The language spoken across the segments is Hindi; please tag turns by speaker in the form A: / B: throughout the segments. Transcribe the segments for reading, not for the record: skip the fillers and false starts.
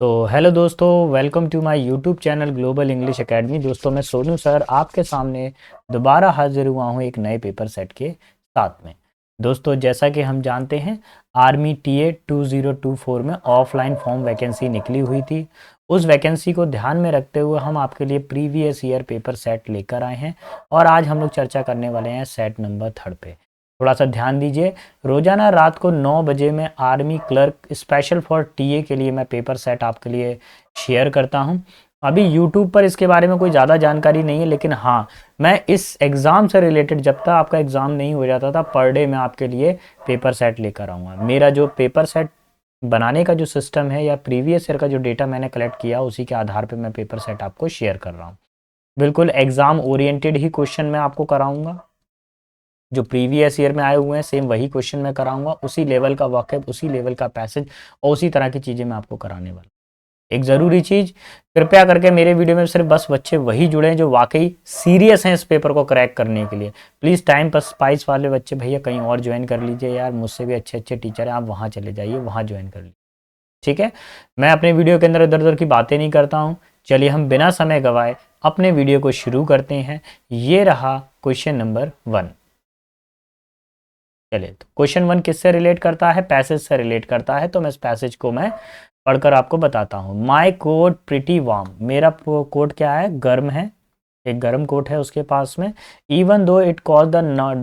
A: तो हेलो दोस्तों, welcome to my YouTube channel Global English Academy. दोस्तों, मैं सोनू सर आपके सामने दोबारा हाजिर हुआ हूँ एक नए पेपर सेट के साथ में। दोस्तों, जैसा कि हम जानते हैं, आर्मी टीए 2024 में ऑफलाइन फॉर्म वैकेंसी निकली हुई थी। उस वैकेंसी को ध्यान में रखते हुए हम आपके लिए प्रीवियस ईयर पेपर सेट लेकर आए हैं और आज हम लोग चर्चा करने वाले हैं सेट नंबर 3 पे। थोड़ा सा ध्यान दीजिए। रोजाना रात को 9 बजे मैं army clerk special for TA के लिए मैं पेपर सेट आपके लिए शेयर करता हूं। अभी यूट्यूब पर इसके बारे में कोई ज़्यादा जानकारी नहीं है, लेकिन हाँ, मैं इस एग्ज़ाम से रिलेटेड जब तक आपका एग्ज़ाम नहीं हो जाता था पर डे मैं आपके लिए पेपर सेट लेकर आऊँगा। मेरा जो पेपर सेट बनाने का जो सिस्टम है या प्रीवियस ईयर का जो डेटा मैंने कलेक्ट किया उसी के आधार पर मैं पेपर सेट आपको शेयर कर रहा हूँ। बिल्कुल एग्ज़ाम ओरिएंटेड ही क्वेश्चन मैं आपको कराऊंगा। जो प्रीवियस ईयर में आए हुए हैं सेम वही क्वेश्चन मैं कराऊंगा, उसी लेवल का वाकई उसी लेवल का पैसेज और उसी तरह की चीज़ें मैं आपको कराने वाला। एक ज़रूरी चीज़, कृपया करके मेरे वीडियो में सिर्फ बस बच्चे वही जुड़े हैं जो वाकई सीरियस हैं इस पेपर को क्रैक करने के लिए। प्लीज़ टाइम पर स्पाइस वाले बच्चे भैया कहीं और ज्वाइन कर लीजिए यार, मुझसे भी अच्छे अच्छे टीचर हैं, आप वहाँ चले जाइए, वहाँ ज्वाइन कर लीजिए। ठीक है, मैं अपने वीडियो के अंदर इधर उधर की बातें नहीं करता हूँ। चलिए हम बिना समय गवाए अपने वीडियो को शुरू करते हैं। ये रहा क्वेश्चन नंबर 1। चलिए, तो क्वेश्चन 1 किससे रिलेट करता है? पैसेज से रिलेट करता है। तो मैं इस पैसेज को मैं पढ़कर आपको बताता हूँ। माई कोट प्रिटी वार्म, मेरा कोट क्या है? गर्म है, एक गर्म कोट है उसके पास में। Even though it cost the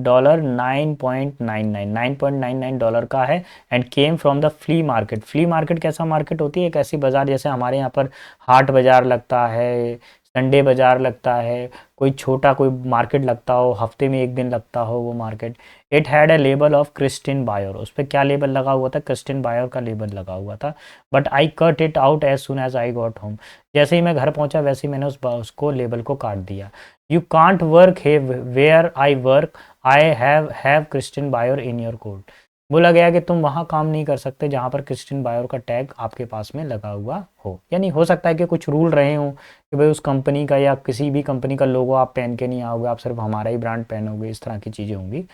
A: dollar 9.99 का है and came from the flea market. Flea market कैसा मार्केट होती है? एक ऐसी बाजार जैसे हमारे यहाँ पर हाट बाजार लगता है, संडे बाजार लगता है, कोई छोटा कोई मार्केट लगता हो, हफ्ते में एक दिन लगता हो वो market. It had a label of Christian Dior, उस पर क्या लेबल लगा हुआ था? क्रिस्टिन बायर का लेबल लगा हुआ था। But I cut it out as soon as I got home, जैसे ही मैं घर पहुंचा वैसे ही मैंने उसको लेबल को काट दिया। यू कांट वर्क है where I work, I have Christian Dior in your code. बोला गया कि तुम वहाँ काम नहीं कर सकते जहाँ पर क्रिस्टिन बायर का टैग आपके पास में लगा हुआ हो। यानी हो सकता है कि कुछ रूल रहे हों कि भाई उस कंपनी का या किसी भी कंपनी का लोगो आप पहन के नहीं आओगे, आप सिर्फ हमारा ही ब्रांड पहनोगे, इस तरह की चीज़ें होंगी।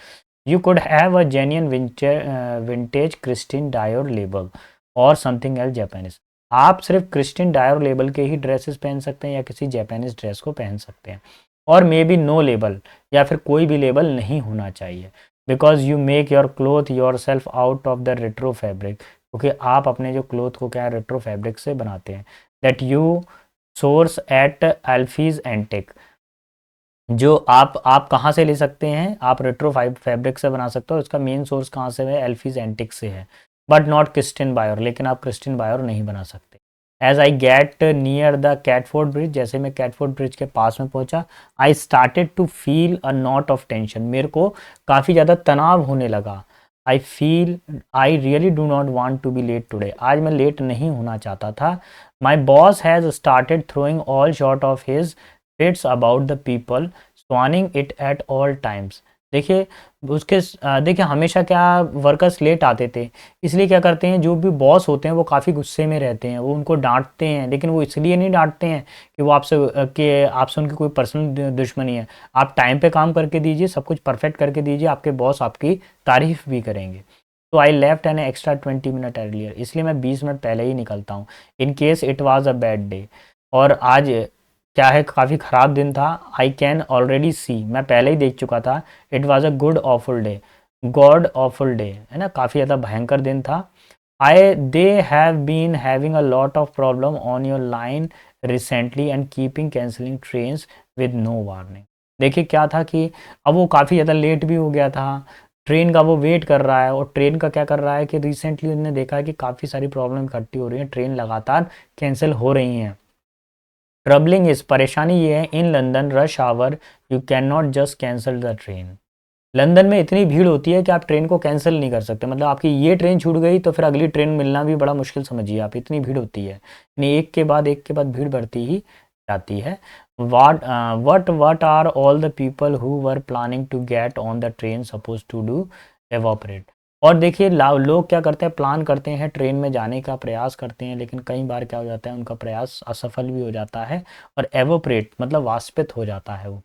A: You could have a genuine vintage Christian Dior label और समथिंग एल्स जापानीज। आप सिर्फ क्रिस्टिन डायर लेबल के ही ड्रेसेस पहन सकते हैं या किसी जापानीज ड्रेस को पहन सकते हैं। और मे बी नो लेबल, या फिर कोई भी लेबल नहीं होना चाहिए। Because you make your cloth your self out of the retro fabric, क्योंकि आप अपने जो क्लोथ को क्या रेट्रो फैब्रिक से बनाते हैं। दैट यू सोर्स एट एल्फीज एंटेक, जो आप कहाँ से ले सकते हैं? आप रेट्रो फैब्रिक से बना सकते हो। इसका मेन सोर्स कहाँ से है? एल्फीज एंटिक से है, बट नॉट क्रिस्टिन बायर, लेकिन आप क्रिस्टिन बायर नहीं बना सकते। As I get near the Catford Bridge, जैसे मैं कैटफोर्ड ब्रिज के पास में पहुंचा, I started to feel a knot of tension, मेरे को काफ़ी ज़्यादा तनाव होने लगा। I really do not want to be late today, आज मैं लेट नहीं होना चाहता था। My boss has started throwing all sort of his fits about the people swanning it at all times. देखिए देखिए हमेशा क्या वर्कर्स लेट आते थे, इसलिए क्या करते हैं जो भी बॉस होते हैं वो काफ़ी गुस्से में रहते हैं, वो उनको डांटते हैं, लेकिन वो इसलिए नहीं डांटते हैं कि वो आपसे उनकी कोई पर्सनल दुश्मनी है। आप टाइम पे काम करके दीजिए, सब कुछ परफेक्ट करके दीजिए, आपके बॉस आपकी तारीफ भी करेंगे। तो I left an extra 20 minute earlier, इसलिए मैं 20 मिनट पहले ही निकलता हूँ। In case it was a bad day, और आज क्या है, काफ़ी ख़राब दिन था। आई कैन ऑलरेडी सी, मैं पहले ही देख चुका था। It was a good awful day, god awful day है ना, काफ़ी ज़्यादा भयंकर दिन था। I they have been having a lot of problem on your line recently and keeping cancelling trains with no warning. देखिए क्या था कि अब वो काफ़ी ज़्यादा लेट भी हो गया था, ट्रेन का वो वेट कर रहा है, और ट्रेन का क्या कर रहा है कि रिसेंटली उन्होंने देखा है कि काफ़ी सारी प्रॉब्लम इकट्ठी हो रही हैं, ट्रेन लगातार कैंसिल हो रही हैं। ट्रबलिंग इस, परेशानी ये है, in London rush hour you can not just cancel the train. London में इतनी भीड़ होती है कि आप ट्रेन को कैंसिल नहीं कर सकते, मतलब आपकी ये ट्रेन छूट गई तो फिर अगली ट्रेन मिलना भी बड़ा मुश्किल समझिए आप, इतनी भीड़ होती है, यानी एक के बाद भीड़ बढ़ती ही जाती है। What are all the people who were planning to get on the train suppose to do evaporate. और देखिए लोग क्या करते हैं, प्लान करते हैं, ट्रेन में जाने का प्रयास करते हैं, लेकिन कई बार क्या हो जाता है, उनका प्रयास असफल भी हो जाता है और एवोपरेट मतलब वाष्पित हो जाता है वो।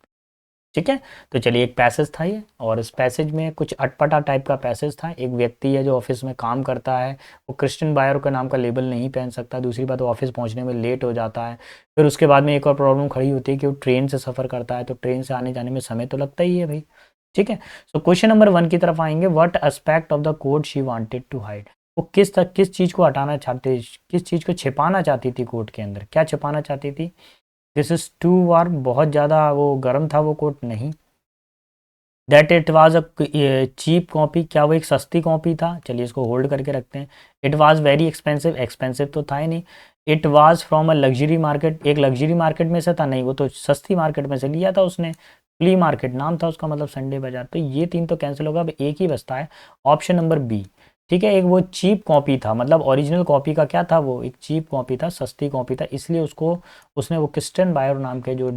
A: ठीक है। तो चलिए एक पैसेज था ये, और इस पैसेज में कुछ अटपटा टाइप का पैसेज था। एक व्यक्ति है जो ऑफिस में काम करता है, वो क्रिस्टियन बायर का नाम का लेबल नहीं पहन सकता। दूसरी बात, वो ऑफिस पहुंचने में लेट हो जाता है। फिर उसके बाद में एक और प्रॉब्लम खड़ी होती है कि वो ट्रेन से सफ़र करता है, तो ट्रेन से आने जाने में समय तो लगता ही है भाई। ठीक है। सो क्वेश्चन नंबर 1 की तरफ आएंगे। What aspect of the code she wanted to hide, वो किस चीज़ को हटाना चाहती, किस चीज़ को छिपाना चाहती थी कोट के अंदर, क्या छिपाना चाहती थी। दिस इज टू वार्म, बहुत ज़्यादा वो गर्म था वो कोट, नहीं। That it was a cheap copy, क्या वो एक सस्ती कॉपी था, चलिए इसको होल्ड करके रखते हैं। It was very expensive, expensive तो था ही नहीं। It was from a luxury market, एक लग्जरी मार्केट में से था, नहीं वो तो सस्ती मार्केट में से लिया था उसने। फ्ली मार्केट नाम था उसका, मतलब संडे बाजार। तो ये 3 तो कैंसिल होगा, अब एक ही बचता है, ऑप्शन नंबर बी। ठीक है, एक वो चीप कॉपी था, मतलब ओरिजिनल कॉपी का क्या था, वो एक चीप कॉपी था, सस्ती कॉपी था, इसलिए उसको उसने वो क्रिस्टियन बायर नाम के जो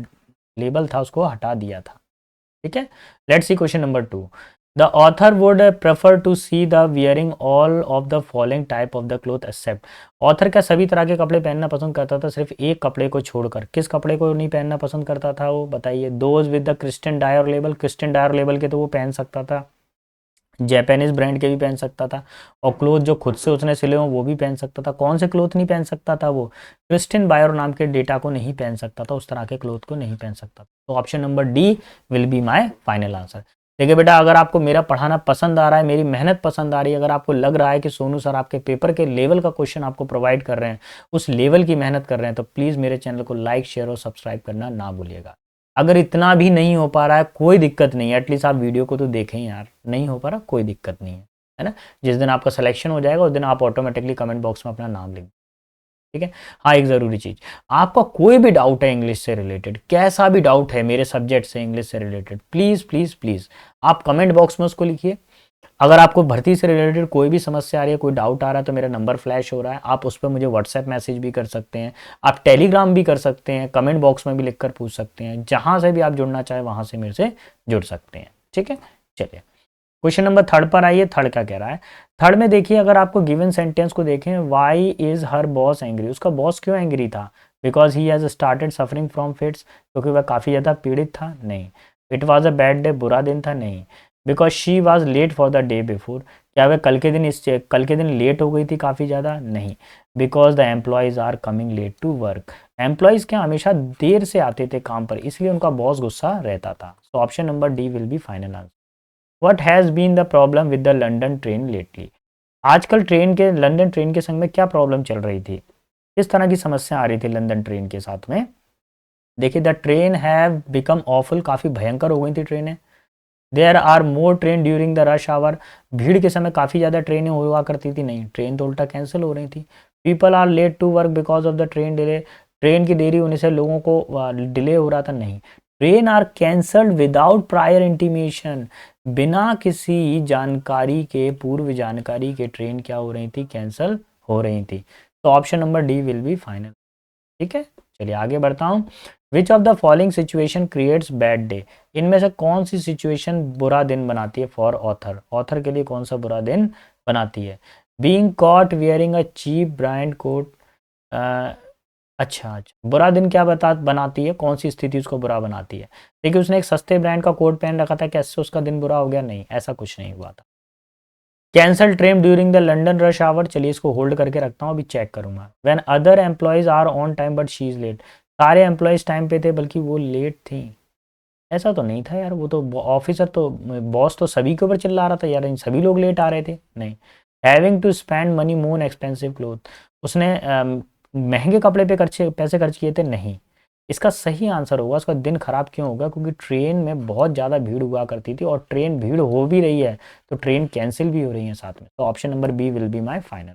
A: लेबल था उसको हटा दिया था। ठीक है। Let's see question number 2। The author would prefer to see the wearing all of the following type of the cloth except, author क्या सभी तरह के कपड़े पहनना पसंद करता था, सिर्फ एक कपड़े को छोड़कर। किस कपड़े को नहीं पहनना पसंद करता था वो बताइए। Those with the Christian Dior label, Christian Dior label के तो वो पहन सकता था, जैपनीज ब्रांड के भी पहन सकता था, और क्लोथ जो खुद से उसने सिले हो वो भी पहन सकता था। कौन से क्लोथ नहीं पहन सकता था वो, क्रिस्टियन बायर नाम के डेटा को नहीं पहन सकता था, उस तरह के क्लोथ को नहीं पहन सकता। तो option number D will be my final answer. देखिए बेटा, अगर आपको मेरा पढ़ाना पसंद आ रहा है, मेरी मेहनत पसंद आ रही है, अगर आपको लग रहा है कि सोनू सर आपके पेपर के लेवल का क्वेश्चन आपको प्रोवाइड कर रहे हैं, उस लेवल की मेहनत कर रहे हैं, तो प्लीज़ मेरे चैनल को लाइक, शेयर और सब्सक्राइब करना ना भूलिएगा। अगर इतना भी नहीं हो पा रहा है कोई दिक्कत नहीं है, एटलीस्ट आप वीडियो को तो देखें यार। नहीं हो पा रहा कोई दिक्कत नहीं है ना। जिस दिन आपका सिलेक्शन हो जाएगा उस दिन आप ऑटोमेटिकली कमेंट बॉक्स में अपना नाम लिख, ठीक है। हाँ, एक ज़रूरी चीज़, आपका कोई भी डाउट है इंग्लिश से रिलेटेड, कैसा भी डाउट है मेरे सब्जेक्ट से इंग्लिश से रिलेटेड, प्लीज़ प्लीज़ प्लीज़ आप कमेंट बॉक्स में उसको लिखिए। अगर आपको भर्ती से रिलेटेड कोई भी समस्या आ रही है, कोई डाउट आ रहा है, तो मेरा नंबर फ्लैश हो रहा है, आप उस पर मुझे व्हाट्सएप मैसेज भी कर सकते हैं, आप टेलीग्राम भी कर सकते हैं, कमेंट बॉक्स में भी लिखकर पूछ सकते हैं, जहां से भी आप जुड़ना चाहें वहां से मेरे से जुड़ सकते हैं। ठीक है, चलिए क्वेश्चन नंबर 3 पर आइए। थर्ड क्या कह रहा है। थर्ड में देखिए, अगर आपको गिवन सेंटेंस को देखें, why is her boss angry, उसका बॉस क्यों एंग्री था, because he has started suffering from fits, क्योंकि वह काफ़ी ज़्यादा पीड़ित था, नहीं। It was a bad day, बुरा दिन था, नहीं। Because she was late for the day before, क्या वह कल के दिन लेट हो गई थी काफ़ी ज़्यादा, नहीं। Because the employees are coming late to work, employees क्या हमेशा देर से आते थे काम पर, इसलिए उनका बॉस गुस्सा रहता था। So option number D will be final answer. What has been the problem with the London train lately, आजकल लंदन ट्रेन के संग में क्या प्रॉब्लम चल रही थी, किस तरह की समस्या आ रही थी लंदन ट्रेन के साथ में। देखिए, the train have become awful, काफ़ी भयंकर हो गई थी ट्रेनें। There are more train during the rush hour, भीड़ के समय काफ़ी ज़्यादा ट्रेनें हुआ करती थी, नहीं, ट्रेन तो उल्टा कैंसिल हो रही थी। People are late to work because of the train delay, train की देरी होने से लोगों को डिले हो रहा था, नहीं। Train are cancelled without prior intimation, बिना किसी जानकारी के, पूर्व जानकारी के ट्रेन क्या हो रही थी, कैंसल हो रही थी। तो option number D will be final. ठीक है, चलिए आगे बढ़ता हूँ। विच of the following situation creates bad day, इनमें से कौन सी सिचुएशन बुरा दिन बनाती है फॉर ऑथर, ऑथर के लिए कौन सा बुरा दिन बनाती है। Being caught wearing a cheap brand coat, अच्छा अच्छा, बुरा दिन क्या बनाती है, कौन सी स्थिति उसको बुरा बनाती है। देखिए, उसने एक सस्ते ब्रांड का कोट पहन रखा था, कैसे उसका दिन बुरा हो गया, नहीं, ऐसा कुछ नहीं हुआ था। Cancel train during the London rush hour, चलिए इसको होल्ड करके रखता हूँ, अभी चेक करूंगा। When other employees are on time but she is late, सारे एम्प्लॉयज टाइम पे थे बल्कि वो लेट थी, ऐसा तो नहीं था यार, वो तो ऑफिसर तो, बॉस तो सभी के ऊपर चिल्ला रहा था यार, इन सभी लोग लेट आ रहे थे, नहीं। Having to spend money more expensive cloth, उसने महंगे कपड़े पे पैसे खर्च किए थे, नहीं। इसका सही आंसर होगा, उसका दिन खराब क्यों होगा, क्योंकि ट्रेन में बहुत ज़्यादा भीड़ हुआ करती थी, और ट्रेन भीड़ हो भी रही है तो ट्रेन कैंसिल भी हो रही है साथ में। तो option number B will be my final.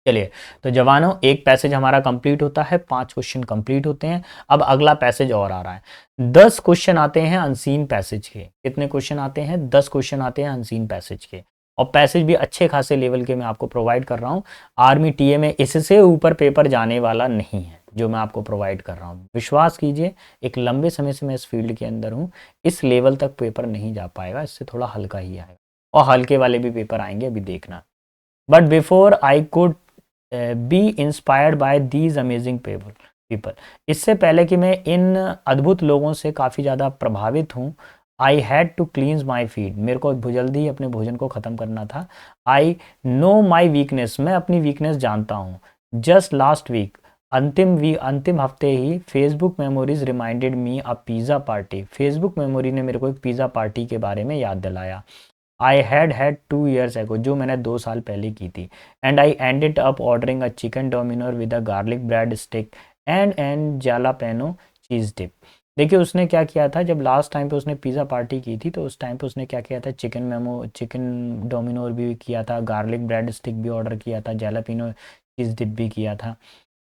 A: चलिए, तो जवानों, एक पैसेज हमारा कंप्लीट होता है, 5 क्वेश्चन कंप्लीट होते हैं। अब अगला पैसेज और आ रहा है, 10 क्वेश्चन आते हैं अनसीन पैसेज के। कितने क्वेश्चन आते हैं, 10 क्वेश्चन आते हैं अनसीन पैसेज के, और पैसेज भी अच्छे खासे लेवल के मैं आपको प्रोवाइड कर रहा हूँ। आर्मी टीए में इससे ऊपर पेपर जाने वाला नहीं है जो मैं आपको प्रोवाइड कर रहा हूँ, विश्वास कीजिए, एक लंबे समय से मैं इस फील्ड के अंदर हूँ, इस लेवल तक पेपर नहीं जा पाएगा, इससे थोड़ा हल्का ही आएगा, और हल्के वाले भी पेपर आएंगे, अभी देखना। But before I could be inspired by these amazing people, people. इससे पहले कि मैं इन अद्भुत लोगों से काफ़ी ज़्यादा प्रभावित हूँ, I had to cleanse my feed, मेरे को जल्दी ही अपने भोजन को ख़त्म करना था। आई नो माई वीकनेस, मैं अपनी वीकनेस जानता हूँ। जस्ट लास्ट वीक, अंतिम हफ्ते ही Facebook memories reminded me a pizza party, Facebook memory ने मेरे को एक पिज़्ज़ा पार्टी के बारे में याद दिलाया। आई हैड 2 years ago, जो मैंने 2 साल पहले की थी। And I ended up ordering a chicken Dominator with a garlic bread stick and jalapeno cheese dip. देखिए उसने क्या किया था, जब लास्ट टाइम पे उसने पिज़्ज़ा पार्टी की थी तो उस टाइम पे उसने क्या किया था, चिकन डोमिनोर भी किया था, गार्लिक ब्रेड स्टिक भी ऑर्डर किया था, जालापेनो चीज़ डिप भी किया था।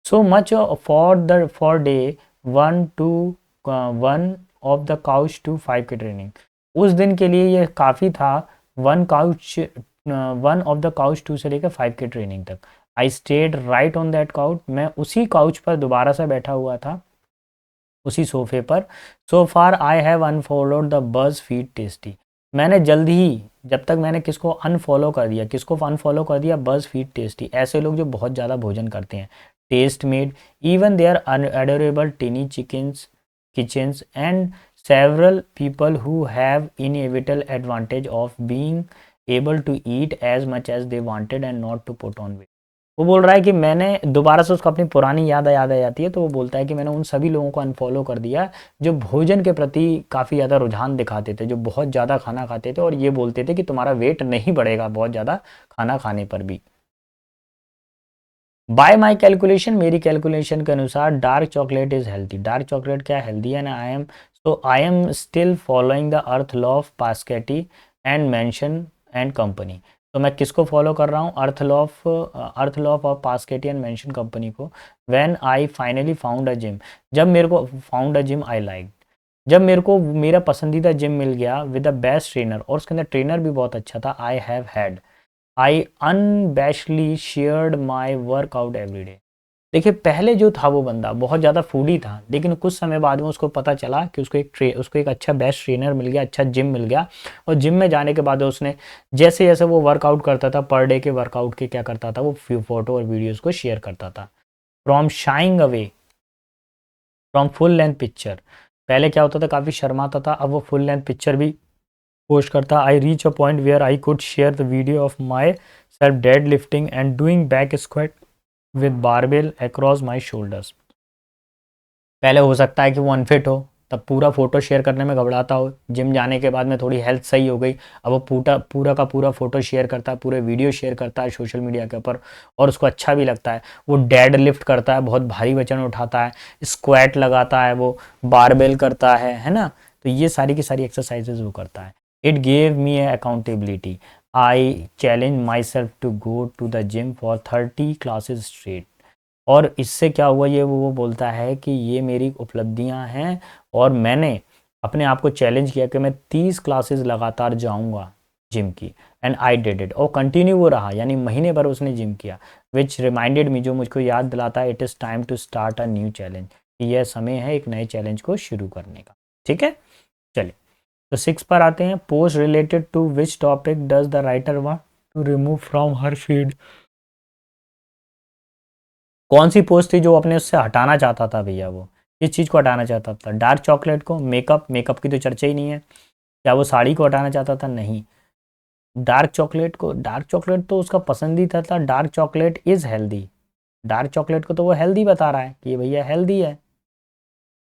A: So much for day 1 of the couch to 5 की ट्रेनिंग, उस दिन के लिए ये काफ़ी था। 1 ऑफ द काउच 2 से लेकर 5 की ट्रेनिंग तक। I stayed right on that couch, मैं उसी काउच पर दोबारा से बैठा हुआ था, उसी सोफे पर। So far I have unfollowed the BuzzFeed Tasty, मैंने जल्द ही, जब तक मैंने किसको अनफॉलो कर दिया, बज़ फीड टेस्टी, ऐसे लोग जो बहुत ज़्यादा भोजन करते हैं, Tastemade, even they are adorable tiny chickens kitchens and several people who have inevitable advantage of being able to eat as much as they wanted and not to put on weight। वो बोल रहा है कि मैंने दोबारा से, उसको अपनी पुरानी याद आ जाती है, तो वो बोलता है कि मैंने उन सभी लोगों को अनफॉलो कर दिया जो भोजन के प्रति काफ़ी ज़्यादा रुझान दिखाते थे, जो बहुत ज़्यादा खाना खाते थे और ये बोलते थे कि तुम्हारा वेट नहीं बढ़ेगा बहुत ज़्यादा खाना खाने पर भी। बाय माई कैलकुलेशन, मेरी कैलकुलेशन के अनुसार dark chocolate is healthy, dark chocolate क्या हेल्दी है ना। I am still following the earth law of pasketi and mention and company. तो मैं किसको फॉलो कर रहा हूँ, earth law of pasketi and mention company को। When I finally found a gym, जब मेरे को found a gym I like, जब मेरे को मेरा पसंदीदा जिम मिल गया विद द बेस्ट ट्रेनर, और उसके अंदर ट्रेनर भी बहुत अच्छा था, I have had, I unabashedly shared my workout every day. देखिए पहले जो था वो बंदा बहुत ज़्यादा फूडी था, लेकिन कुछ समय बाद में उसको पता चला कि उसको एक अच्छा बेस्ट ट्रेनर मिल गया, अच्छा जिम मिल गया, और जिम में जाने के बाद उसने जैसे जैसे वो वर्कआउट करता था, पर डे के वर्कआउट के क्या करता था, वो फोटो और वीडियोज़ को शेयर करता था। From shying away from full length picture, पहले क्या होता था, काफ़ी शर्माता था, अब वो फुल लेंथ पिक्चर भी पोस्ट करता। I reach a point where I could share the video of myself deadlifting and doing back squat with barbell across my shoulders. पहले हो सकता है कि वो अनफिट हो, तब पूरा फोटो शेयर करने में घबराता हो, जिम जाने के बाद में थोड़ी हेल्थ सही हो गई, अब वो पूरा का पूरा फोटो शेयर करता है, पूरे वीडियो शेयर करता है सोशल मीडिया के ऊपर, और उसको अच्छा भी लगता है। वो डेड लिफ्ट करता है, बहुत भारी वजन उठाता है, स्क्वाट लगाता है, वो बारबेल करता है ना। तो ये सारी की सारी एक्सरसाइजेज वो करता है। It gave me accountability, I challenge myself to go to the gym for 30 classes straight. और इससे क्या हुआ, ये वो बोलता है कि ये मेरी उपलब्धियां हैं, और मैंने अपने आप को चैलेंज किया कि मैं 30 क्लासेस लगातार जाऊंगा जिम की। एंड आई डिड इट, और कंटिन्यू वो रहा, यानी महीने भर उसने जिम किया। विच रिमाइंडेड मी, जो मुझको याद दिलाता है, it is time to start a new challenge, कि यह समय है एक नए चैलेंज को शुरू करने का। ठीक है, चलिए तो 6 पर आते हैं। Post related to which topic does the writer want to remove from her feed, कौन सी पोस्ट थी जो अपने उससे हटाना चाहता था भैया, वो किस चीज़ को हटाना चाहता था, डार्क चॉकलेट को, मेकअप की तो चर्चा ही नहीं है, क्या वो साड़ी को हटाना चाहता था, नहीं, डार्क चॉकलेट को, डार्क चॉकलेट तो उसका पसंदीदा था, dark chocolate is healthy, dark chocolate को तो वो हेल्दी बता रहा है कि ये भैया हेल्दी है।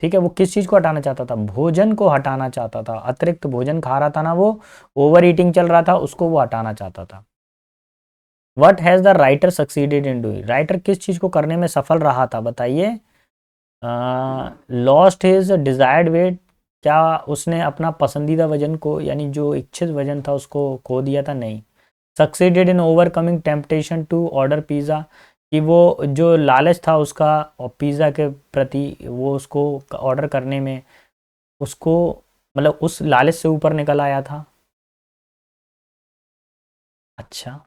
A: ठीक है, वो किस चीज़ को हटाना चाहता था, भोजन को हटाना चाहता था, अतिरिक्त भोजन खा रहा था ना वो, ओवर ईटिंग चल रहा था, उसको वो हटाना चाहता था। What has the writer succeeded in doing, writer किस चीज़ को करने में सफल रहा था, बताइए। लॉस्ट हिज डिज़ायर्ड वेट, क्या उसने अपना पसंदीदा वजन को, यानी जो इच्छित वजन था उसको खो दिया था, नहीं। Succeeded in overcoming temptation to order pizza, कि वो जो लालच था उसका और पिज़्ज़ा के प्रति, वो उसको ऑर्डर करने में, उसको मतलब उस लालच से ऊपर निकल आया था। अच्छा,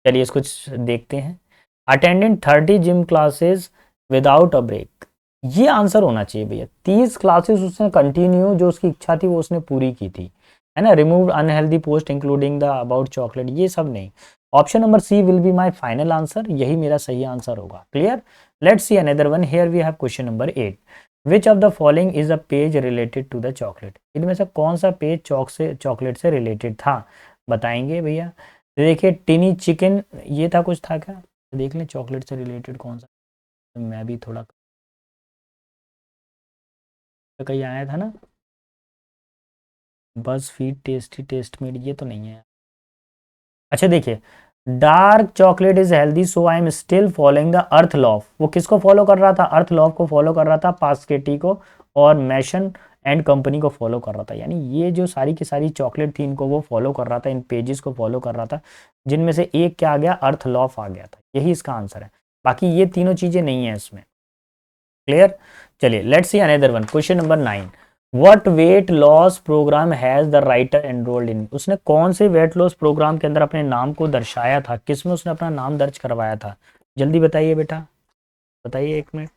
A: चलिए इसको देखते हैं। Attendant 30 gym classes without a break, ये आंसर होना चाहिए भैया। 30 क्लासेस उसने कंटिन्यू, जो उसकी इच्छा थी वो उसने पूरी की थी, है ना। Remove unhealthy post including the about chocolate, ये सब नहीं। Option number C will be my final answer, यही मेरा सही आंसर होगा। Clear? Let's see another one. Here we have question number 8। Which of the following is a page related to the chocolate? इनमें से कौन सा पेज चॉकलेट से रिलेटेड था, बताएंगे भैया। देखिए टिनी चिकन, ये था, कुछ था क्या, देख लें चॉकलेट से रिलेटेड कौन सा। मैं भी थोड़ा तो कहीं आया था ना, बस फीड टेस्टी टेस्ट मेड, ये तो नहीं है। अच्छा देखिए, dark chocolate is healthy so I am still following the earth law. वो किसको फॉलो कर रहा था? अर्थ लॉ को फॉलो कर रहा था, पास्केटी को और मैशन एंड कंपनी को फॉलो कर रहा था। यानी ये जो सारी की सारी चॉकलेट थी, इनको वो फॉलो कर रहा था, इन पेजेस को फॉलो कर रहा था, जिनमें से एक क्या आ गया, अर्थ लॉ आ गया था। यही इसका आंसर है, बाकी ये तीनों चीजें नहीं है इसमें। क्लियर? चलिए let's see another one, question number 9। What weight loss program has the writer enrolled in? उसने कौन से वेट लॉस प्रोग्राम के अंदर अपने नाम को दर्शाया था, किसमें उसने अपना नाम दर्ज करवाया था? जल्दी बताइए बेटा, बताइए 1 मिनट।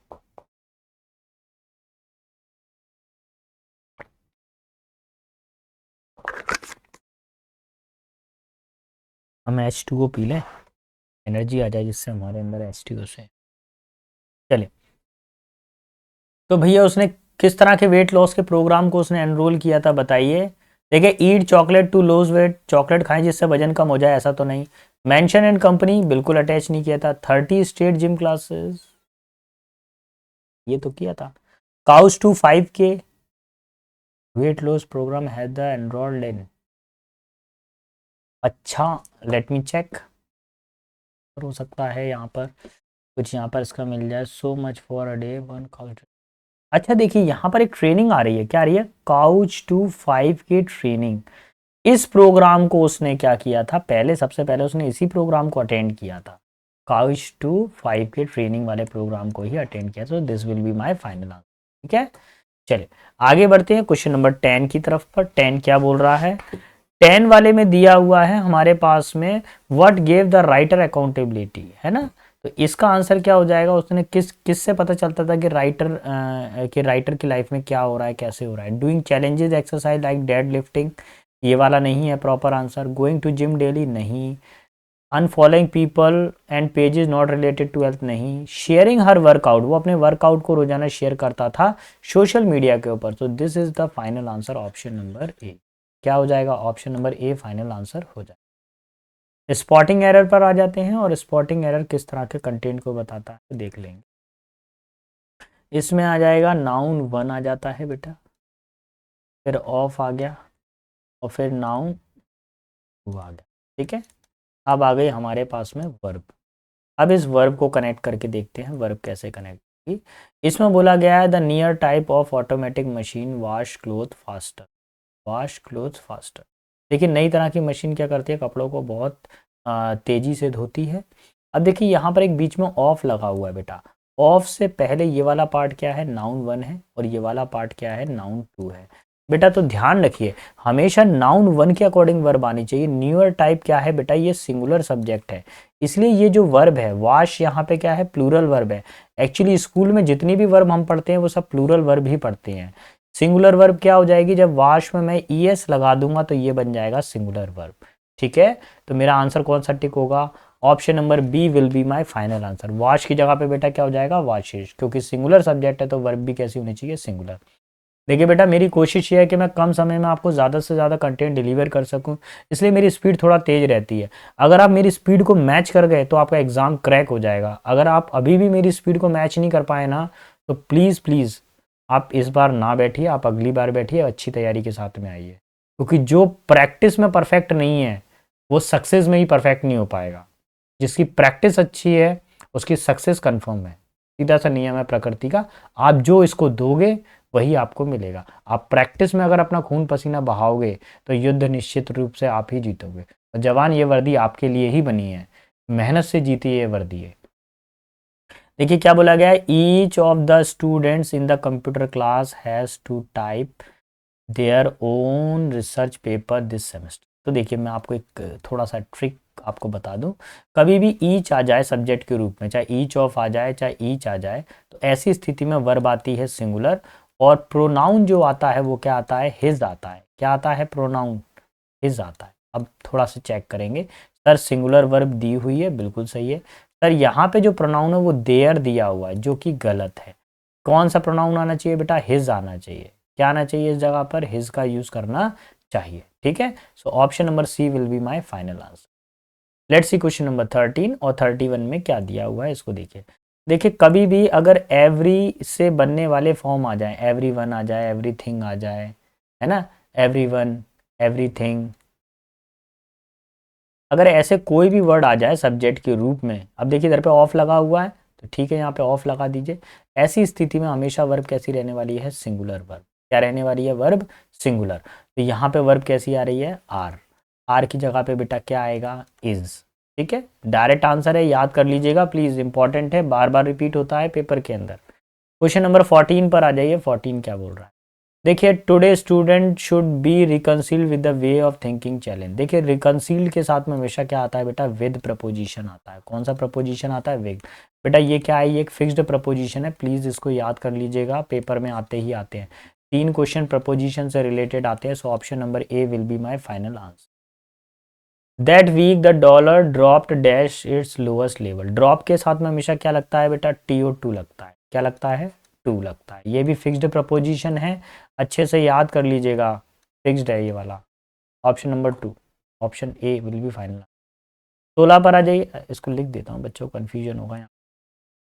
A: हम H2O पी लें, एनर्जी आ जाए जिससे हमारे अंदर H2O से। चलिए, तो भैया उसने किस तरह के वेट लॉस के प्रोग्राम को उसने एनरोल किया था, बताइए। देखिए, eat chocolate to lose weight, चॉकलेट खाएं जिससे वजन कम हो जाए, ऐसा तो नहीं। मेंशन एंड कंपनी बिल्कुल अटैच नहीं किया था। 30 स्टेट जिम क्लासेस, ये तो किया था। Couch to 5K weight loss program है द एनरोल्ड इन। अच्छा, लेट मी चेक, हो सकता है यहाँ पर कुछ, यहाँ पर इसका मिल जाए। सो मच फॉर अ डे 1 अच्छा देखिए, यहाँ पर एक ट्रेनिंग आ रही है, क्या आ रही है, काउच टू 5K ट्रेनिंग। इस प्रोग्राम को उसने क्या किया था, पहले सबसे पहले उसने इसी प्रोग्राम को अटेंड किया था, काउच टू 5K ट्रेनिंग वाले प्रोग्राम को ही अटेंड किया। So this will be my final answer. ठीक है, चलिए आगे बढ़ते हैं क्वेश्चन नंबर 10 की तरफ पर। 10 क्या बोल रहा है? 10 वाले में दिया हुआ है हमारे पास में, what gave the writer accountability, है ना। तो इसका आंसर क्या हो जाएगा, उसने किससे पता चलता था कि राइटर की लाइफ में क्या हो रहा है, कैसे हो रहा है। Doing challenges exercise like dead lifting, ये वाला नहीं है proper answer. Going to gym daily, नहीं। Unfollowing people and pages not related to health, नहीं। शेयरिंग हर वर्कआउट, वो अपने वर्कआउट को रोजाना शेयर करता था सोशल मीडिया के ऊपर। तो this is the final answer, option number ए। क्या हो जाएगा, option number A final answer हो जाएगा। स्पॉटिंग एरर पर आ जाते हैं, और स्पॉटिंग एरर किस तरह के कंटेंट को बताता है तो देख लेंगे। इसमें आ जाएगा नाउन 1 आ जाता है बेटा, फिर ऑफ आ गया, और फिर नाउन 2 आ गया। ठीक है, अब आ गई हमारे पास में वर्ब। अब इस वर्ब को कनेक्ट करके देखते हैं, वर्ब कैसे कनेक्ट होगी। इसमें बोला गया है the near type of automatic machine wash cloth faster, wash cloth faster. देखिए, नई तरह की मशीन क्या करती है, कपड़ों को बहुत तेजी से धोती है। अब देखिए यहाँ पर एक बीच में ऑफ लगा हुआ है बेटा, ऑफ से पहले ये वाला पार्ट क्या है, नाउन 1 है, और ये वाला पार्ट क्या है, नाउन 2 है। बेटा तो ध्यान रखिए, हमेशा नाउन 1 के अकॉर्डिंग वर्ब आनी चाहिए। न्यूअर टाइप क्या है बेटा, ये सिंगुलर सब्जेक्ट है, इसलिए ये जो वर्ब है वॉश, यहाँ पे क्या है, प्लूरल वर्ब है। एक्चुअली स्कूल में जितनी भी वर्ब हम पढ़ते हैं वो सब प्लूरल वर्ब ही पढ़ते हैं। सिंगुलर वर्ब क्या हो जाएगी, जब वॉश में मैं ईएस लगा दूंगा तो ये बन जाएगा सिंगुलर वर्ब। ठीक है, तो मेरा आंसर कौन सा टिक होगा, option number B will be my final answer. Wash की जगह पे बेटा क्या हो जाएगा, वॉशेज, क्योंकि सिंगुलर सब्जेक्ट है तो वर्ब भी कैसी होनी चाहिए, सिंगुलर। देखिए बेटा, मेरी कोशिश ये है कि मैं कम समय में आपको ज़्यादा से ज़्यादा कंटेंट डिलीवर कर सकूं, इसलिए मेरी स्पीड थोड़ा तेज़ रहती है। अगर आप मेरी स्पीड को मैच कर गए तो आपका एग्ज़ाम क्रैक हो जाएगा। अगर आप अभी भी मेरी स्पीड को मैच नहीं कर पाए ना, तो प्लीज़ प्लीज़ आप इस बार ना बैठिए, आप अगली बार बैठिए, अच्छी तैयारी के साथ में आइए, क्योंकि जो प्रैक्टिस में परफेक्ट नहीं है वो सक्सेस में ही परफेक्ट नहीं हो पाएगा। जिसकी प्रैक्टिस अच्छी है उसकी सक्सेस कन्फर्म है, सीधा सा नियम है प्रकृति का। आप जो इसको दोगे वही आपको मिलेगा। आप प्रैक्टिस में अगर अपना खून पसीना बहाओगे तो युद्ध निश्चित रूप से आप ही जीतोगे। और जवान, ये वर्दी आपके लिए ही बनी है, मेहनत से जीती ये वर्दी है। देखिए क्या बोला गया है, each of the students in the computer class has to type their own research paper this semester. तो देखिए, मैं आपको एक थोड़ा सा ट्रिक आपको बता दूं, कभी भी ईच आ जाए सब्जेक्ट के रूप में, चाहे ईच ऑफ आ जाए चाहे ईच आ जाए, तो ऐसी स्थिति में वर्ब आती है सिंगुलर, और प्रोनाउन जो आता है वो क्या आता है, हिज आता है। क्या आता है, प्रोनाउन हिज आता है। अब थोड़ा सा चेक करेंगे, सर सिंगुलर वर्ब दी हुई है, बिल्कुल सही है। सर यहाँ पे जो प्रोनाउन है वो देयर दिया हुआ है, जो कि गलत है। कौन सा प्रोनाउन आना चाहिए बेटा? हिज आना चाहिए। क्या आना चाहिए इस जगह पर? हिज का यूज करना चाहिए, ठीक है। So option number C will be my final answer. Let's see question number 13 और 31 में क्या दिया हुआ है, इसको देखिए। देखिए कभी भी अगर एवरी से बनने वाले फॉर्म आ जाए, एवरी वन आ जाए, एवरीथिंग आ जाए, है ना, एवरी वन, एवरीथिंग, अगर ऐसे कोई भी वर्ड आ जाए सब्जेक्ट के रूप में, अब देखिए इधर पे ऑफ लगा हुआ है तो ठीक है, यहाँ पे ऑफ लगा दीजिए। ऐसी स्थिति में हमेशा वर्ब कैसी रहने वाली है? Singular verb. क्या रहने वाली है? Verb singular. तो यहाँ पे वर्ब कैसी आ रही है? आर। आर की जगह पे बेटा क्या आएगा? इज। ठीक है, डायरेक्ट आंसर है, याद कर लीजिएगा प्लीज, इंपॉर्टेंट है, बार बार रिपीट होता है पेपर के अंदर। क्वेश्चन नंबर 14 पर आ जाइए। 14 क्या बोल रहा है? देखिए today student should be reconcile with the way of thinking challenge. देखिए रिकंसील के साथ में हमेशा क्या आता है बेटा? विद प्रपोजिशन आता है। कौन सा प्रपोजिशन आता है? विद। बेटा ये क्या है? ये एक फिक्स्ड प्रपोजिशन है, प्लीज इसको याद कर लीजिएगा, पेपर में आते ही आते हैं। 3 क्वेश्चन प्रपोजिशन से रिलेटेड आते हैं। So option number A will be my final answer. That week the dollar dropped dash its lowest level. Drop के साथ में हमेशा क्या लगता है बेटा? TO2 लगता है। क्या लगता है? टू लगता है। ये भी फिक्स्ड प्रपोजिशन है, अच्छे से याद कर लीजिएगा, फिक्स्ड है ये वाला। Option number 2, option A will be final. 16 पर आ जाइए, इसको लिख देता हूँ, बच्चों को कन्फ्यूजन होगा यहाँ।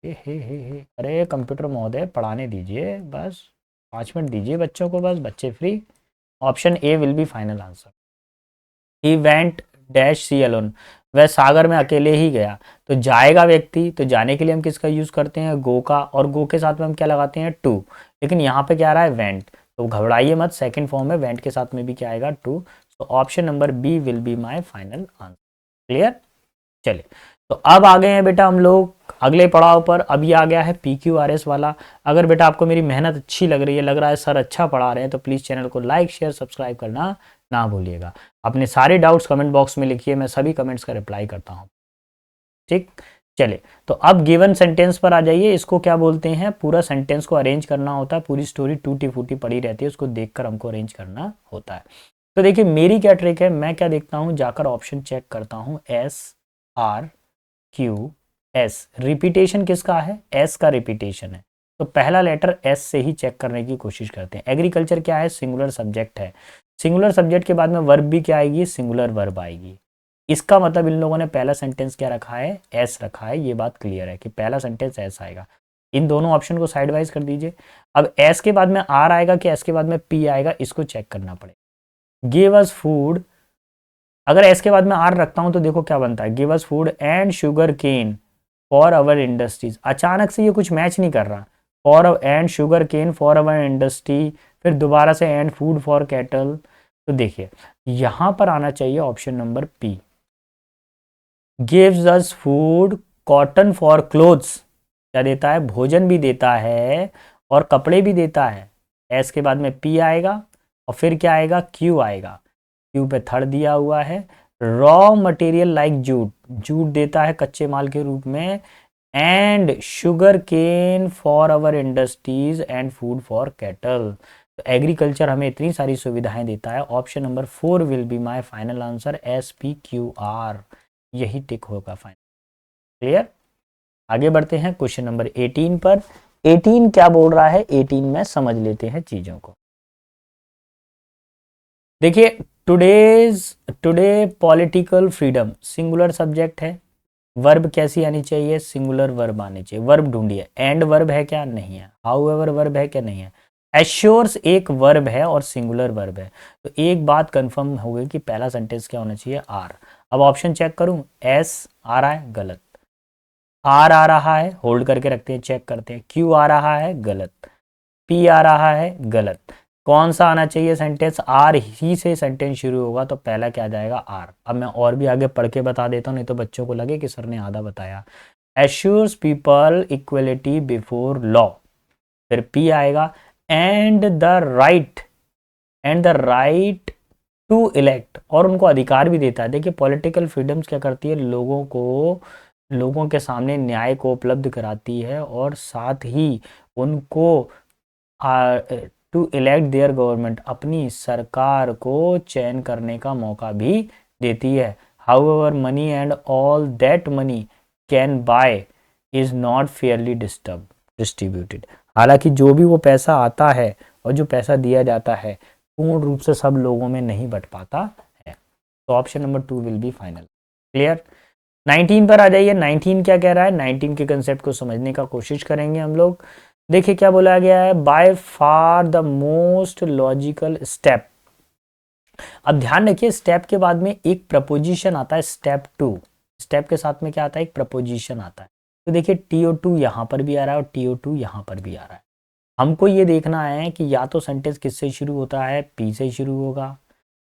A: हे अरे कंप्यूटर महोदय पढ़ाने दीजिए, बस 5 मिनट दीजिए बच्चों को, बस बच्चे free. Option A will be final answer. He went dash sea alone. वह सागर में अकेले ही गया। तो जाएगा व्यक्ति, तो जाने के लिए हम किसका यूज करते हैं? गो का, और गो के साथ में हम क्या लगाते हैं? टू। लेकिन यहाँ पे क्या आ रहा है? वेंट। तो घबराइए मत, सेकंड फॉर्म है, वेंट के साथ में भी क्या आएगा? टू। तो option number B will be my final answer. Clear? चलिए, तो अब आ गए हैं बेटा हम लोग अगले पड़ाव पर। अब ये आ गया है PQRS वाला। अगर बेटा आपको मेरी मेहनत अच्छी लग रही है, लग रहा है सर अच्छा पढ़ा रहे हैं, तो प्लीज़ चैनल को लाइक शेयर सब्सक्राइब करना ना भूलिएगा। अपने सारे डाउट्स कमेंट बॉक्स में लिखिए, मैं सभी कमेंट्स का रिप्लाई करता हूँ। ठीक, चलिए, तो अब गिवन सेंटेंस पर आ जाइए। इसको क्या बोलते हैं? पूरा सेंटेंस को अरेंज करना होता है, पूरी स्टोरी टूटी फूटी पड़ी रहती है, उसको देखकर हमको अरेंज करना होता है। तो देखिए मेरी क्या ट्रिक है, मैं क्या देखता हूँ, जाकर ऑप्शन चेक करता हूँ, SRQS। रिपीटेशन किसका है? एस का रिपीटेशन है, तो पहला लेटर एस से ही चेक करने की कोशिश करते हैं। एग्रीकल्चर क्या है? सिंगुलर सब्जेक्ट है। सिंगुलर सब्जेक्ट के बाद में वर्ब भी क्या आएगी? सिंगुलर वर्ब आएगी। इसका मतलब इन लोगों ने पहला सेंटेंस क्या रखा है? एस रखा है। ये बात क्लियर है कि पहला सेंटेंस एस आएगा। इन दोनों ऑप्शन को साइड वाइज कर दीजिए। अब एस के बाद में आर आएगा कि एस के बाद में पी आएगा, इसको चेक करना पड़ेगा। गिव अस फूड, अगर एस के बाद में आर रखता हूं तो देखो क्या बनता है? Give us food and sugar cane for our industries. अचानक से ये कुछ मैच नहीं कर रहा। For and sugar cane for our industry, फिर दोबारा से एंड फूड फॉर कैटल। तो देखिए यहां पर आना चाहिए option number P. Gives us food cotton for clothes. क्या देता है? भोजन भी देता है और कपड़े भी देता है। एस के बाद में पी आएगा और फिर क्या आएगा? क्यू आएगा। क्यू पे थर्ड दिया हुआ है। Raw material like jute, jute देता है कच्चे माल के रूप में। And sugar cane for our industries and food for cattle. तो एग्रीकल्चर हमें इतनी सारी सुविधाएं देता है। Option number 4 will be my final answer, SPQR, यही टिक होगा फाइनल। क्लियर? आगे बढ़ते हैं क्वेश्चन नंबर 18 पर। 18 क्या बोल रहा है? 18 में समझ लेते हैं चीजों को। देखिए today political freedom, singular subject है। वर्ब कैसी आनी चाहिए? सिंगुलर वर्ब आनी चाहिए। वर्ब ढूंढिए। एंड वर्ब है क्या? नहीं है। हाउएवर वर्ब है क्या? नहीं है। एश्योर्स एक वर्ब है और सिंगुलर वर्ब है। तो एक बात कंफर्म हो गई कि पहला सेंटेंस क्या होना चाहिए? आर। अब ऑप्शन चेक करूं, एस आ रहा है, गलत। आर आ रहा है, होल्ड करके रखते हैं, चेक करते हैं। क्यू आ रहा है, गलत। पी आ रहा है, गलत। कौन सा आना चाहिए सेंटेंस? आर ही से सेंटेंस शुरू होगा, तो पहला क्या जाएगा? आर। अब मैं और भी आगे पढ़ के बता देता हूँ, नहीं तो बच्चों को लगे कि सर ने आधा बताया। Assures people equality before law, फिर पी आएगा। And the right, and the right to elect, और उनको अधिकार भी देता है। देखिए पॉलिटिकल फ्रीडम्स क्या करती है? लोगों के सामने न्याय को उपलब्ध कराती है, और साथ ही उनको टू इलेक्ट देयर गवर्नमेंट, अपनी सरकार को चयन करने का मौका भी देती है। however money and all that money can buy is not fairly distributed। हालांकि जो भी वो पैसा आता है और जो पैसा दिया जाता है पूर्ण रूप से सब लोगों में नहीं बंट पाता है। तो option number 2 will be final. Clear. 19 पर आ जाइए। 19 क्या कह रहा है, 19 के कंसेप्ट को समझने का कोशिश करेंगे हम लोग। देखिए क्या बोला गया है, by far the most logical step. अब ध्यान रखिए स्टेप के बाद में एक प्रपोजिशन आता है स्टेप 2। स्टेप के साथ में क्या आता है, एक प्रपोजिशन आता है। तो देखिए TO2 यहाँ पर भी आ रहा है और TO2 यहाँ पर भी आ रहा है। हमको ये देखना है कि या तो सेंटेंस किससे शुरू होता है, P से शुरू होगा,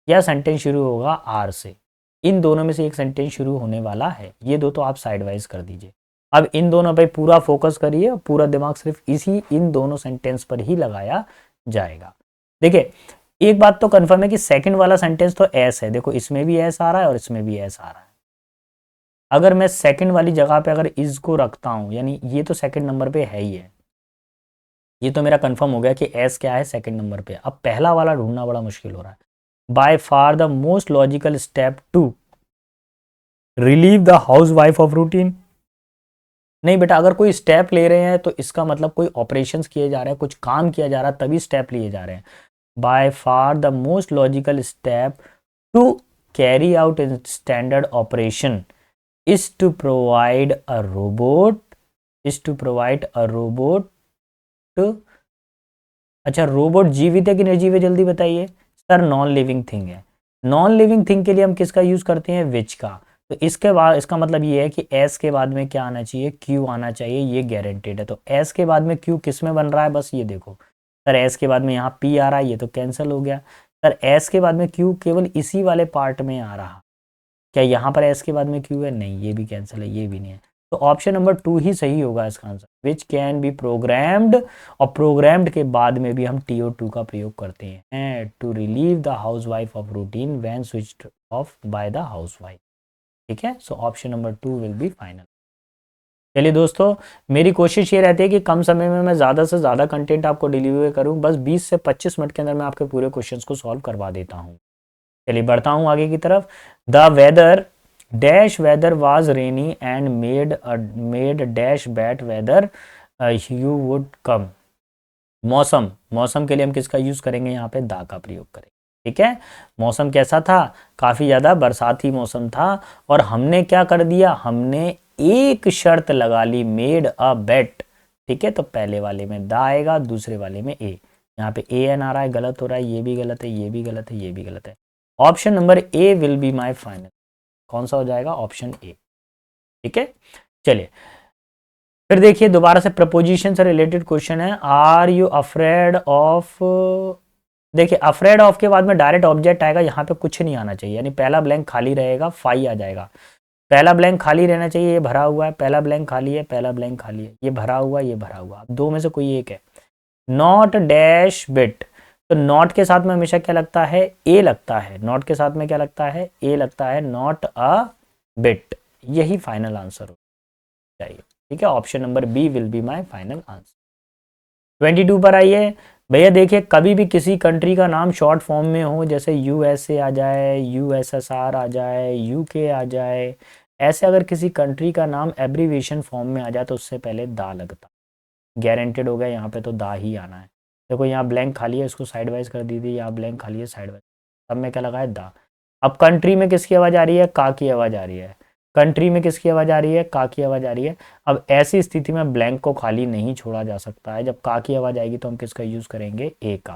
A: या सेंटेंस शुरू होगा R से। इन दोनों में से एक सेंटेंस शुरू होने वाला है। ये दो तो आप साइड वाइज कर दीजिए। अब इन दोनों पे पूरा फोकस करिए, पूरा दिमाग सिर्फ इन दोनों सेंटेंस पर ही लगाया जाएगा। देखिए एक बात तो कंफर्म है कि सेकंड वाला सेंटेंस तो एस है। देखो इसमें भी एस आ रहा है और इसमें भी एस आ रहा है। अगर मैं सेकंड वाली जगह पे अगर इसको रखता हूं, यानी ये तो सेकंड नंबर पे है ही है, ये तो मेरा कंफर्म हो गया कि एस क्या है सेकंड नंबर पे। अब पहला वाला ढूंढना बड़ा मुश्किल हो रहा है। By far the most logical step to relieve the housewife of routine. नहीं बेटा, अगर कोई स्टेप ले रहे हैं तो इसका मतलब कोई ऑपरेशंस किए जा रहे हैं, कुछ काम किया जा रहा है, तभी स्टेप लिए जा रहे हैं। By far the most logical step to carry out in standard operation is to provide a robot अच्छा रोबोट जीवित है कि निर्जीव है, जल्दी बताइए सर। नॉन लिविंग थिंग है। नॉन लिविंग थिंग के लिए हम किसका यूज करते हैं, विच का। तो इसके बाद इसका मतलब ये है कि एस के बाद में क्या आना चाहिए, क्यू आना चाहिए, ये गारंटेड है। तो एस के बाद में क्यू किस में बन रहा है, बस ये देखो सर, एस के बाद में यहाँ पी आ रहा है, ये तो कैंसिल हो गया सर। एस के बाद में क्यू केवल इसी वाले पार्ट में आ रहा, क्या यहाँ पर एस के बाद में क्यू है, नहीं, ये भी कैंसिल है, ये भी नहीं है। तो ऑप्शन नंबर 2 ही सही होगा इसका answer, which can be programmed. और प्रोग्राम्ड के बाद में भी हम TO2 का प्रयोग करते हैं, to relieve the housewife of routine when switched off by the housewife. ठीक है, so option number 2 will be final. चलिए दोस्तों, मेरी कोशिश ये रहती है कि कम समय में मैं ज़्यादा से ज़्यादा कंटेंट आपको डिलीवर करूँ। बस 20 से 25 मिनट के अंदर मैं आपके पूरे क्वेश्चंस को सॉल्व करवा देता हूँ। चलिए बढ़ता हूँ आगे की तरफ। The weather dash weather was rainy and made dash bad weather you would come. मौसम, मौसम के लिए हम किसका यूज करेंगे, यहाँ पे दा का प्रयोग करेंगे। ठीक है, मौसम कैसा था, काफी ज्यादा बरसाती मौसम था। और हमने क्या कर दिया, हमने एक शर्त लगा ली, मेड अ बेट। ठीक है, तो पहले वाले में दा आएगा, दूसरे वाले में ए। यहाँ पे ए एन आ रहा है, गलत हो रहा है, ये भी गलत है, ये भी गलत है, ये भी गलत है। Option number A will be my final. कौन सा हो जाएगा, ऑप्शन ए। ठीक है, चलिए फिर देखिए दोबारा से प्रपोजिशन से रिलेटेड क्वेश्चन है। Are you afraid of. देखिए अफ्रेड ऑफ के बाद में डायरेक्ट ऑब्जेक्ट आएगा, यहाँ पे कुछ नहीं आना चाहिए, यानी पहला ब्लैंक खाली रहेगा, फाई आ जाएगा। पहला ब्लैंक खाली रहना चाहिए, ये भरा हुआ है, पहला ब्लैंक खाली है, पहला ब्लैंक खाली है, ये भरा हुआ है, ये भरा हुआ। दो में से कोई एक है। नॉट डैश बिट, तो नॉट के साथ में हमेशा क्या लगता है, ए लगता है। नॉट के साथ में क्या लगता है, ए लगता है, नॉट अ बिट। यही फाइनल आंसर हो चाहिए। ठीक है, option number B will be my final answer. 22 पर आइए भैया। देखिए कभी भी किसी कंट्री का नाम शॉर्ट फॉर्म में हो, जैसे USA आ जाए, USSR आ जाए, UK आ जाए, ऐसे अगर किसी कंट्री का नाम एब्रीविएशन फॉर्म में आ जाए तो उससे पहले दा लगता, गारंटेड हो गया, यहाँ पे तो दा ही आना है। देखो यहाँ ब्लैंक खाली है, इसको साइड वाइज कर दीजिए, यहाँ ब्लैंक खाली है, साइड वाइज, अब में क्या लगा है, दा। अब कंट्री में किसकी आवाज़ आ रही है, का की आवाज़ आ रही है। कंट्री में किसकी आवाज़ आ रही है, का की आवाज़ आ रही है। अब ऐसी स्थिति में ब्लैंक को खाली नहीं छोड़ा जा सकता है। जब का की आवाज़ आएगी तो हम किसका यूज़ करेंगे, ए का।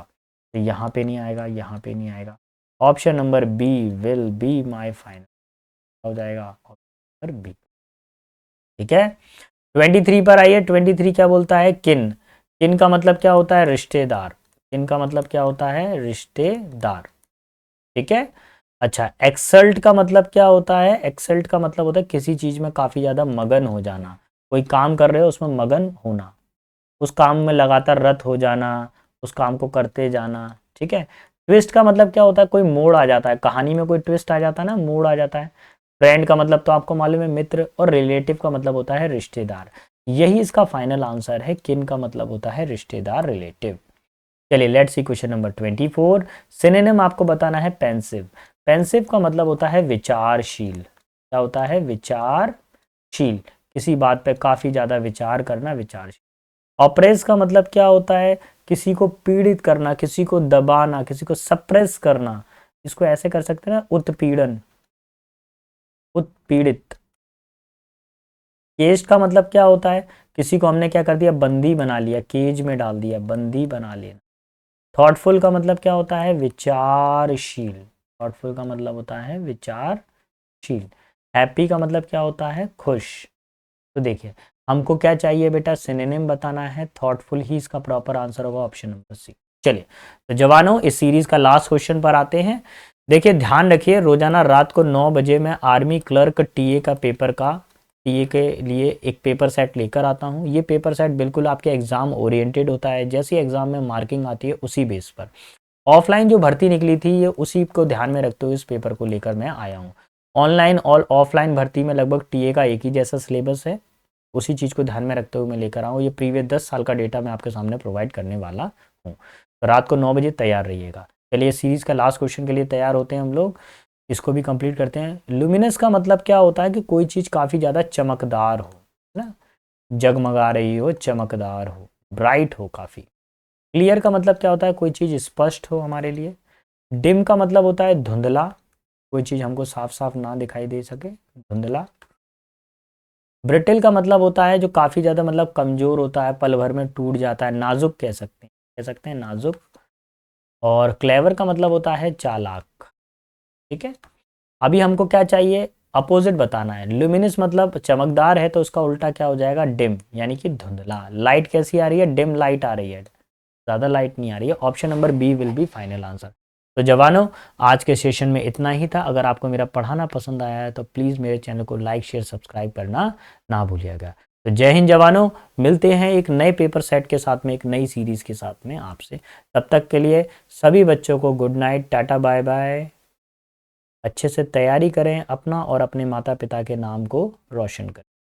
A: तो यहाँ पे नहीं आएगा, यहाँ पे नहीं आएगा। Option number B will be my final हो जाएगा, ऑप्शन नंबर बी। ठीक है, 23 पर आइए। 23 क्या बोलता है, किन। किन का मतलब क्या होता है, रिश्तेदार। किन का मतलब क्या होता है, रिश्तेदार। ठीक है, अच्छा एक्सल्ट का मतलब क्या होता है, एक्सल्ट का मतलब होता है किसी चीज में काफी ज्यादा मगन हो जाना। कोई काम कर रहे हो उसमें मगन होना, उस काम में लगातार रत हो जाना, उस काम को करते जाना। ठीक है, ट्विस्ट का मतलब क्या होता है, कोई मोड़ आ जाता है, कहानी में कोई ट्विस्ट आ जाता है ना, मोड़ आ जाता है। फ्रेंड का मतलब तो आपको मालूम है, मित्र। और रिलेटिव का मतलब होता है रिश्तेदार। यही इसका फाइनल आंसर है, किन का मतलब होता है रिश्तेदार, रिलेटिव। चलिए let's see question number 24। Synonym आपको बताना है पेंसिव। पेंसिव का मतलब होता है विचारशील। क्या होता है? विचारशील, किसी बात पे काफी ज्यादा विचार करना, विचारशील। ऑप्रेस का मतलब क्या होता है? किसी को पीड़ित करना, किसी को दबाना, किसी को सप्रेस करना, इसको ऐसे कर सकते हैं ना, उत्पीड़न, उत्पीड़ित। केज का मतलब क्या होता है? किसी को हमने क्या कर दिया? बंदी बना लिया, केज में डाल दिया, बंदी बना लिया। थॉटफुल का मतलब क्या होता है? विचारशील, थॉटफुल का मतलब होता है विचारशील। हैप्पी का मतलब क्या होता है? खुश। तो देखिए, हमको क्या चाहिए बेटा? सिनोनिम बताना है, थॉटफुल ही इसका प्रॉपर आंसर होगा, ऑप्शन नंबर सी। चलिए, तो जवानों, इस सीरीज का लास्ट क्वेश्चन पर आते हैं। देखिए, ध्यान रखिए, रोजाना रात को 9 बजे मैं आर्मी क्लर्क टीए का पेपर का टीए के लिए एक पेपर सेट लेकर आता हूँ। ये पेपर सेट बिल्कुल आपके एग्जाम ओरिएंटेड होता है, जैसी एग्जाम में मार्किंग आती है उसी बेस पर। ऑफलाइन जो भर्ती निकली थी, ये उसी को ध्यान में रखते हुए इस पेपर को लेकर मैं आया हूँ। ऑनलाइन और ऑफलाइन भर्ती में लगभग टीए का एक ही जैसा सिलेबस है, उसी चीज़ को ध्यान में रखते हुए मैं लेकर आऊँ। ये प्रीवियस 10 साल का डेटा मैं आपके सामने प्रोवाइड करने वाला हूँ। तो रात को 9 बजे तैयार रहिएगा। चलिए, सीरीज का लास्ट क्वेश्चन के लिए तैयार होते हैं हम लोग, इसको भी कंप्लीट करते हैं। लुमिनस का मतलब क्या होता है? कि कोई चीज़ काफ़ी ज़्यादा चमकदार हो, है ना, जगमगा रही हो, चमकदार हो, ब्राइट हो काफ़ी। क्लियर का मतलब क्या होता है? कोई चीज़ स्पष्ट हो हमारे लिए। डिम का मतलब होता है धुंधला, कोई चीज़ हमको साफ साफ ना दिखाई दे सके, धुंधला। ब्रिटिल का मतलब होता है जो काफ़ी ज़्यादा मतलब कमज़ोर होता है, पल भर में टूट जाता है, नाजुक कह सकते हैं, कह सकते हैं नाजुक। और क्लेवर का मतलब होता है चालाक। ठीक है, अभी हमको क्या चाहिए? अपोजिट बताना है। ल्यूमिनस मतलब चमकदार है, तो उसका उल्टा क्या हो जाएगा? डिम, यानी कि धुंधला। लाइट कैसी आ रही है? डिम लाइट आ रही है, ज़्यादा लाइट नहीं आ रही है। Option number B will be final answer. तो जवानों, आज के सेशन में इतना ही था। अगर आपको मेरा पढ़ाना पसंद आया है तो प्लीज़ मेरे चैनल को लाइक शेयर सब्सक्राइब करना ना भूलिएगा। तो जय हिंद जवानों, मिलते हैं एक नए पेपर सेट के साथ में, एक नई सीरीज़ के साथ में आपसे। तब तक के लिए सभी बच्चों को good night, tata bye bye. अच्छे से तैयारी करें अपना और अपने माता पिता के नाम को रोशन करें।